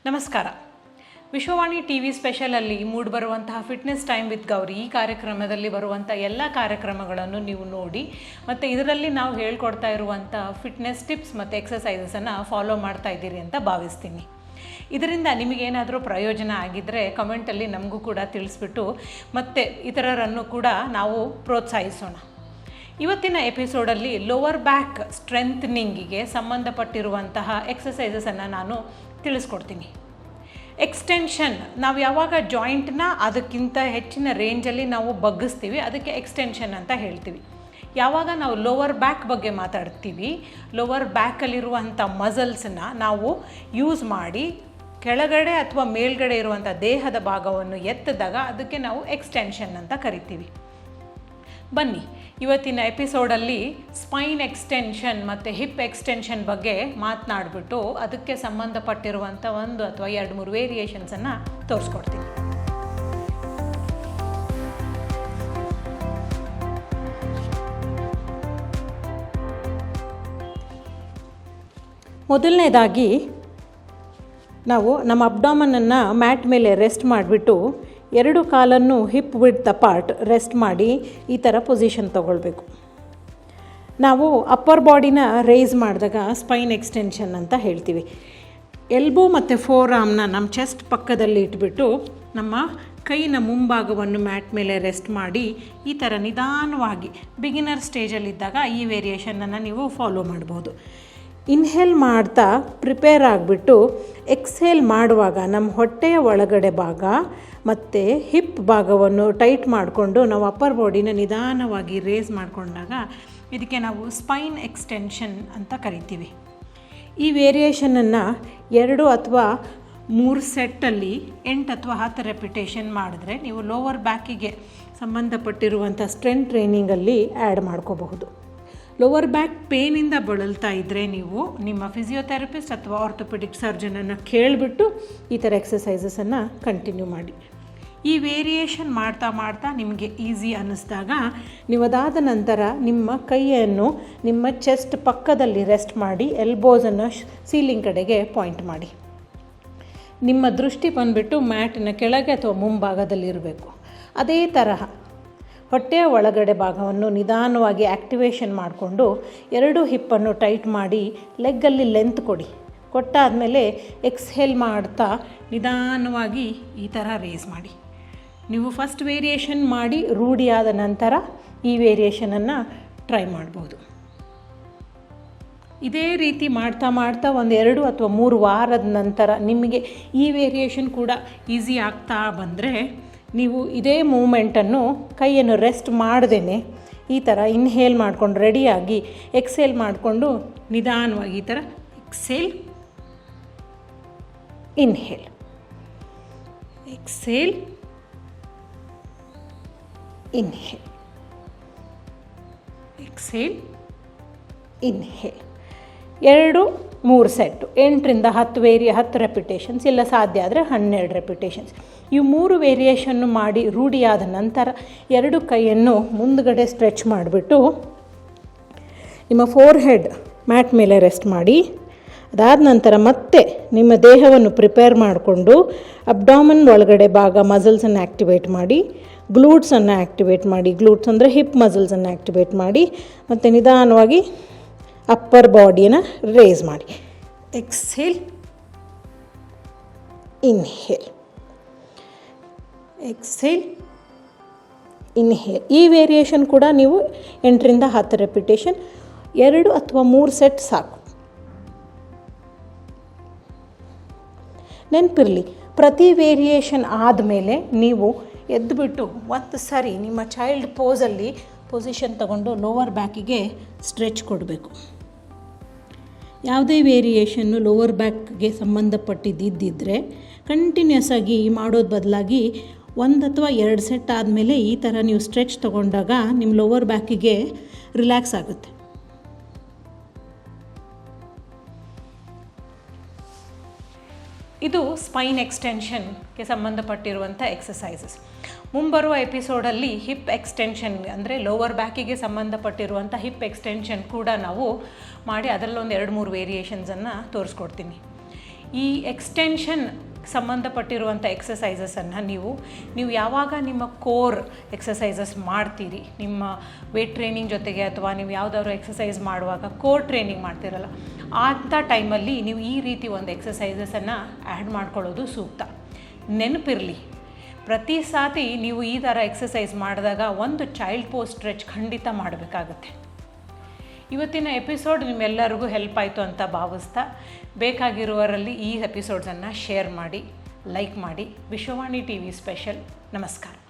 ನಮಸ್ಕಾರ. ವಿಶ್ವವಾಣಿ ಟಿವಿ ಸ್ಪೆಷಲಲ್ಲಿ ಮೂಡಿಬರುವಂತಹ ಫಿಟ್ನೆಸ್ ಟೈಮ್ ವಿತ್ ಗೌರಿ ಈ ಕಾರ್ಯಕ್ರಮದಲ್ಲಿ ಬರುವಂಥ ಎಲ್ಲ ಕಾರ್ಯಕ್ರಮಗಳನ್ನು ನೀವು ನೋಡಿ ಮತ್ತು ಇದರಲ್ಲಿ ನಾವು ಹೇಳ್ಕೊಡ್ತಾ ಇರುವಂಥ ಫಿಟ್ನೆಸ್ ಟಿಪ್ಸ್ ಮತ್ತು ಎಕ್ಸಸೈಸಸನ್ನು ಫಾಲೋ ಮಾಡ್ತಾ ಇದ್ದೀರಿ ಅಂತ ಭಾವಿಸ್ತೀನಿ. ಇದರಿಂದ ನಿಮಗೇನಾದರೂ ಪ್ರಯೋಜನ ಆಗಿದ್ದರೆ ಕಮೆಂಟಲ್ಲಿ ನಮಗೂ ಕೂಡ ತಿಳಿಸ್ಬಿಟ್ಟು ಮತ್ತು ಇತರರನ್ನು ಕೂಡ ನಾವು ಪ್ರೋತ್ಸಾಹಿಸೋಣ. ಇವತ್ತಿನ ಎಪಿಸೋಡಲ್ಲಿ ಲೋವರ್ ಬ್ಯಾಕ್ ಸ್ಟ್ರೆಂಥನಿಂಗಿಗೆ ಸಂಬಂಧಪಟ್ಟಿರುವಂತಹ ಎಕ್ಸಸೈಸಸನ್ನು ನಾನು ತಿಳಿಸ್ಕೊಡ್ತೀನಿ. ಎಕ್ಸ್ಟೆನ್ಷನ್, ನಾವು ಯಾವಾಗ ಜಾಯಿಂಟ್ನ ಅದಕ್ಕಿಂತ ಹೆಚ್ಚಿನ ರೇಂಜಲ್ಲಿ ನಾವು ಬಗ್ಗಿಸ್ತೀವಿ ಅದಕ್ಕೆ ಎಕ್ಸ್ಟೆನ್ಷನ್ ಅಂತ ಹೇಳ್ತೀವಿ. ಯಾವಾಗ ನಾವು ಲೋವರ್ ಬ್ಯಾಕ್ ಬಗ್ಗೆ ಮಾತಾಡ್ತೀವಿ, ಲೋವರ್ ಬ್ಯಾಕಲ್ಲಿರುವಂಥ ಮಸಲ್ಸನ್ನ ನಾವು ಯೂಸ್ ಮಾಡಿ ಕೆಳಗಡೆ ಅಥವಾ ಮೇಲ್ಗಡೆ ಇರುವಂಥ ದೇಹದ ಭಾಗವನ್ನು ಎತ್ತಿದಾಗ ಅದಕ್ಕೆ ನಾವು ಎಕ್ಸ್ಟೆನ್ಷನ್ ಅಂತ ಕರಿತೀವಿ. ಬನ್ನಿ, ಇವತ್ತಿನ ಎಪಿಸೋಡಲ್ಲಿ ಸ್ಪೈನ್ ಎಕ್ಸ್ಟೆನ್ಷನ್ ಮತ್ತು ಹಿಪ್ ಎಕ್ಸ್ಟೆನ್ಷನ್ ಬಗ್ಗೆ ಮಾತನಾಡಿಬಿಟ್ಟು ಅದಕ್ಕೆ ಸಂಬಂಧಪಟ್ಟಿರುವಂಥ 1 ಅಥವಾ 2-3 ವೇರಿಯೇಷನ್ಸನ್ನು ತೋರಿಸ್ಕೊಡ್ತೀನಿ. ಮೊದಲನೇದಾಗಿ ನಾವು ನಮ್ಮ ಅಬ್ಡಾಮನನ್ನು ಮ್ಯಾಟ್ ಮೇಲೆ ರೆಸ್ಟ್ ಮಾಡಿಬಿಟ್ಟು 2 ಕಾಲನ್ನು ಹಿಪ್ ವಿಡ್ತ್ ಅಪಾರ್ಟ್ ರೆಸ್ಟ್ ಮಾಡಿ ಈ ಥರ ಪೊಸಿಷನ್ ತೊಗೊಳ್ಬೇಕು. ನಾವು ಅಪ್ಪರ್ ಬಾಡಿನ ರೇಸ್ ಮಾಡಿದಾಗ ಸ್ಪೈನ್ ಎಕ್ಸ್ಟೆನ್ಷನ್ ಅಂತ ಹೇಳ್ತೀವಿ. ಎಲ್ಬೋ ಮತ್ತು ಫೋರ್ ಆರ್ಮ್ನ ನಮ್ಮ ಚೆಸ್ಟ್ ಪಕ್ಕದಲ್ಲಿ ಇಟ್ಬಿಟ್ಟು ನಮ್ಮ ಕೈನ ಮುಂಭಾಗವನ್ನು ಮ್ಯಾಟ್ ಮೇಲೆ ರೆಸ್ಟ್ ಮಾಡಿ ಈ ಥರ ನಿಧಾನವಾಗಿ ಬಿಗಿನರ್ ಸ್ಟೇಜಲ್ಲಿದ್ದಾಗ ಈ ವೇರಿಯೇಷನನ್ನು ನೀವು ಫಾಲೋ ಮಾಡ್ಬೋದು. ಇನ್ಹೇಲ್ ಮಾಡ್ತಾ ಪ್ರಿಪೇರ್ ಆಗಿಬಿಟ್ಟು ಎಕ್ಸ್ಹೇಲ್ ಮಾಡುವಾಗ ನಮ್ಮ ಹೊಟ್ಟೆಯ ಒಳಗಡೆ ಭಾಗ ಮತ್ತು ಹಿಪ್ ಭಾಗವನ್ನು ಟೈಟ್ ಮಾಡಿಕೊಂಡು ನಾವು ಅಪ್ಪರ್ ಬಾಡಿನ ನಿಧಾನವಾಗಿ ರೇಸ್ ಮಾಡಿಕೊಂಡಾಗ ಇದಕ್ಕೆ ನಾವು ಸ್ಪೈನ್ ಎಕ್ಸ್ಟೆನ್ಷನ್ ಅಂತ ಕರಿತೀವಿ. ಈ ವೇರಿಯೇಷನನ್ನು 2 ಅಥವಾ 3 ಸೆಟ್ಟಲ್ಲಿ 8 ಅಥವಾ 10 ರೆಪಿಟೇಷನ್ ಮಾಡಿದ್ರೆ ನೀವು ಲೋವರ್ ಬ್ಯಾಕಿಗೆ ಸಂಬಂಧಪಟ್ಟಿರುವಂಥ ಸ್ಟ್ರೆಂತ್ ಟ್ರೈನಿಂಗಲ್ಲಿ ಆ್ಯಡ್ ಮಾಡ್ಕೋಬಹುದು. ಲೋವರ್ ಬ್ಯಾಕ್ ಪೇನಿಂದ ಬಳಲ್ತಾ ಇದ್ದರೆ ನೀವು ನಿಮ್ಮ ಫಿಸಿಯೋಥೆರಪಿಸ್ಟ್ ಅಥವಾ ಆರ್ಥೋಪೆಡಿಕ್ ಸರ್ಜನನ್ನು ಕೇಳಿಬಿಟ್ಟು ಈ ಥರ ಎಕ್ಸಸೈಸಸನ್ನು ಕಂಟಿನ್ಯೂ ಮಾಡಿ. ಈ ವೇರಿಯೇಷನ್ ಮಾಡ್ತಾ ಮಾಡ್ತಾ ನಿಮಗೆ ಈಸಿ ಅನ್ನಿಸ್ದಾಗ ನೀವು ಅದಾದ ನಂತರ ನಿಮ್ಮ ಕೈಯನ್ನು ನಿಮ್ಮ ಚೆಸ್ಟ್ ಪಕ್ಕದಲ್ಲಿ ರೆಸ್ಟ್ ಮಾಡಿ ಎಲ್ಬೋಸನ್ನು ಸೀಲಿಂಗ್ ಕಡೆಗೆ ಪಾಯಿಂಟ್ ಮಾಡಿ. ನಿಮ್ಮ ದೃಷ್ಟಿ ಬಂದುಬಿಟ್ಟು ಮ್ಯಾಟಿನ ಕೆಳಗೆ ಅಥವಾ ಮುಂಭಾಗದಲ್ಲಿರಬೇಕು. ಅದೇ ತರಹ ಹೊಟ್ಟೆಯ ಒಳಗಡೆ ಭಾಗವನ್ನು ನಿಧಾನವಾಗಿ ಆ್ಯಕ್ಟಿವೇಶನ್ ಮಾಡಿಕೊಂಡು 2 ಹಿಪ್ಪನ್ನು ಟೈಟ್ ಮಾಡಿ ಲೆಗ್ಗಲ್ಲಿ ಲೆಂತ್ ಕೊಟ್ಟಾದಮೇಲೆ ಎಕ್ಸ್ಹೇಲ್ ಮಾಡ್ತಾ ನಿಧಾನವಾಗಿ ಈ ಥರ ರೇಸ್ ಮಾಡಿ. ನೀವು ಫಸ್ಟ್ ವೇರಿಯೇಷನ್ ಮಾಡಿ ರೂಢಿಯಾದ ನಂತರ ಈ ವೇರಿಯೇಷನನ್ನು ಟ್ರೈ ಮಾಡ್ಬೋದು. ಇದೇ ರೀತಿ ಮಾಡ್ತಾ ಮಾಡ್ತಾ 1-2 ಅಥವಾ 3 ವಾರದ ನಂತರ ನಿಮಗೆ ಈ ವೇರಿಯೇಷನ್ ಕೂಡ ಈಸಿ ಆಗ್ತಾ ಬಂದರೆ ನೀವು ಇದೇ ಮೂಮೆಂಟನ್ನು ಕೈಯನ್ನು ರೆಸ್ಟ್ ಮಾಡ್ದೇ ಈ ಥರ ಇನ್ಹೇಲ್ ಮಾಡ್ಕೊಂಡು ರೆಡಿಯಾಗಿ ಎಕ್ಸೇಲ್ ಮಾಡಿಕೊಂಡು ನಿಧಾನವಾಗಿ ಈ ಥರ exhale inhale exhale inhale exhale inhale 2-3 set 8ರಿಂದ 10 ರೆಪಿಟೇಷನ್ಸ್, ಇಲ್ಲ ಸಾಧ್ಯ ಆದರೆ 12 ರೆಪಿಟೇಷನ್ಸ್. ಈ 3 ವೇರಿಯೇಷನ್ನು ಮಾಡಿ ರೂಢಿಯಾದ ನಂತರ 2 ಕೈಯನ್ನು ಮುಂದುಗಡೆ ಸ್ಟ್ರೆಚ್ ಮಾಡಿಬಿಟ್ಟು ನಿಮ್ಮ ಫೋರ್ ಹೆಡ್ ಮ್ಯಾಟ್ ಮೇಲೆ ರೆಸ್ಟ್ ಮಾಡಿ. ಅದಾದ ನಂತರ ಮತ್ತೆ ನಿಮ್ಮ ದೇಹವನ್ನು ಪ್ರಿಪೇರ್ ಮಾಡಿಕೊಂಡು ಅಬ್ಡಾಮನ್ ಒಳಗಡೆ ಭಾಗ ಮಸಲ್ಸನ್ನು ಆ್ಯಕ್ಟಿವೇಟ್ ಮಾಡಿ, ಗ್ಲೂಟ್ಸನ್ನು ಆ್ಯಕ್ಟಿವೇಟ್ ಮಾಡಿ, ಗ್ಲೂಟ್ಸ್ ಅಂದರೆ ಹಿಪ್ ಮಸಲ್ಸನ್ನು ಆ್ಯಕ್ಟಿವೇಟ್ ಮಾಡಿ ಮತ್ತು ನಿಧಾನವಾಗಿ ಅಪ್ಪರ್ ಬಾಡಿಯನ್ನು ರೇಸ್ ಮಾಡಿ. Exhale inhale exhale inhale. ಈ ವೇರಿಯೇಷನ್ ಕೂಡ ನೀವು 8ರಿಂದ 10 ರೆಪಿಟೇಷನ್ 2 ಅಥವಾ 3 ಸೆಟ್ ಸಾಕು. ನೆನಪಿರಲಿ, ಪ್ರತಿ ವೇರಿಯೇಷನ್ ಆದಮೇಲೆ ನೀವು ಎದ್ದುಬಿಟ್ಟು 1 ಸರಿ ನಿಮ್ಮ ಚೈಲ್ಡ್ ಪೋಸಲ್ಲಿ ಪೊಸಿಷನ್ ತಗೊಂಡು ಲೋವರ್ ಬ್ಯಾಕಿಗೆ ಸ್ಟ್ರೆಚ್ ಕೊಡಬೇಕು. ಯಾವುದೇ ವೇರಿಯೇಷನ್ನು ಲೋವರ್ ಬ್ಯಾಕ್ಗೆ ಸಂಬಂಧಪಟ್ಟಿದ್ದಿದ್ದರೆ ಕಂಟಿನ್ಯೂಸ್ ಆಗಿ ಮಾಡೋದು ಬದಲಾಗಿ 1 ಅಥವಾ 2 ಸೆಟ್ ಆದಮೇಲೆ ಈ ಥರ ನೀವು ಸ್ಟ್ರೆಚ್ ತೊಗೊಂಡಾಗ ನಿಮ್ಮ ಲೋವರ್ ಬ್ಯಾಕಿಗೆ ರಿಲ್ಯಾಕ್ಸ್ ಆಗುತ್ತೆ. ಇದು ಸ್ಪೈನ್ ಎಕ್ಸ್ಟೆನ್ಷನ್ಗೆ ಸಂಬಂಧಪಟ್ಟಿರುವಂಥ ಎಕ್ಸಸೈಸಸ್. ಮುಂಬರುವ ಎಪಿಸೋಡಲ್ಲಿ ಹಿಪ್ ಎಕ್ಸ್ಟೆನ್ಷನ್ ಅಂದರೆ ಲೋವರ್ ಬ್ಯಾಕಿಗೆ ಸಂಬಂಧಪಟ್ಟಿರುವಂಥ ಹಿಪ್ ಎಕ್ಸ್ಟೆನ್ಷನ್ ಕೂಡ ನಾವು ಮಾಡಿ ಅದರಲ್ಲೊಂದು 2-3 ವೇರಿಯೇಷನ್ಸನ್ನು ತೋರಿಸ್ಕೊಡ್ತೀನಿ. ಈ ಎಕ್ಸ್ಟೆನ್ಷನ್ ಸಂಬಂಧಪಟ್ಟಿರುವಂಥ ಎಕ್ಸಸೈಸಸನ್ನು ನೀವು ಯಾವಾಗ ನಿಮ್ಮ ಕೋರ್ ಎಕ್ಸಸೈಸಸ್ ಮಾಡ್ತೀರಿ, ನಿಮ್ಮ ವೇಟ್ ಟ್ರೈನಿಂಗ್ ಜೊತೆಗೆ ಅಥವಾ ನೀವು ಯಾವುದಾದ್ರು ಎಕ್ಸಸೈಸ್ ಮಾಡುವಾಗ ಕೋರ್ ಟ್ರೈನಿಂಗ್ ಮಾಡ್ತಿರಲ್ಲ, ಅಂಥ ಟೈಮಲ್ಲಿ ನೀವು ಈ ರೀತಿ ಒಂದು ಎಕ್ಸಸೈಸಸನ್ನು ಆ್ಯಡ್ ಮಾಡ್ಕೊಳ್ಳೋದು ಸೂಕ್ತ. ನೆನಪಿರಲಿ, ಪ್ರತಿ ಸಾರಿ ನೀವು ಈ ಥರ ಎಕ್ಸಸೈಸ್ ಮಾಡಿದಾಗ ಒಂದು ಚೈಲ್ಡ್ ಪೋಸ್ ಸ್ಟ್ರೆಚ್ ಖಂಡಿತ ಮಾಡಬೇಕಾಗತ್ತೆ. ಇವತ್ತಿನ ಎಪಿಸೋಡ್ ನಿಮ್ಮೆಲ್ಲರಿಗೂ ಹೆಲ್ಪ್ ಆಯಿತು ಅಂತ ಭಾವಿಸ್ತಾ, ಬೇಕಾಗಿರುವವರಲ್ಲಿ ಈ ಎಪಿಸೋಡ್ಸನ್ನು ಶೇರ್ ಮಾಡಿ, ಲೈಕ್ ಮಾಡಿ. Vishwavani TV special. ನಮಸ್ಕಾರ.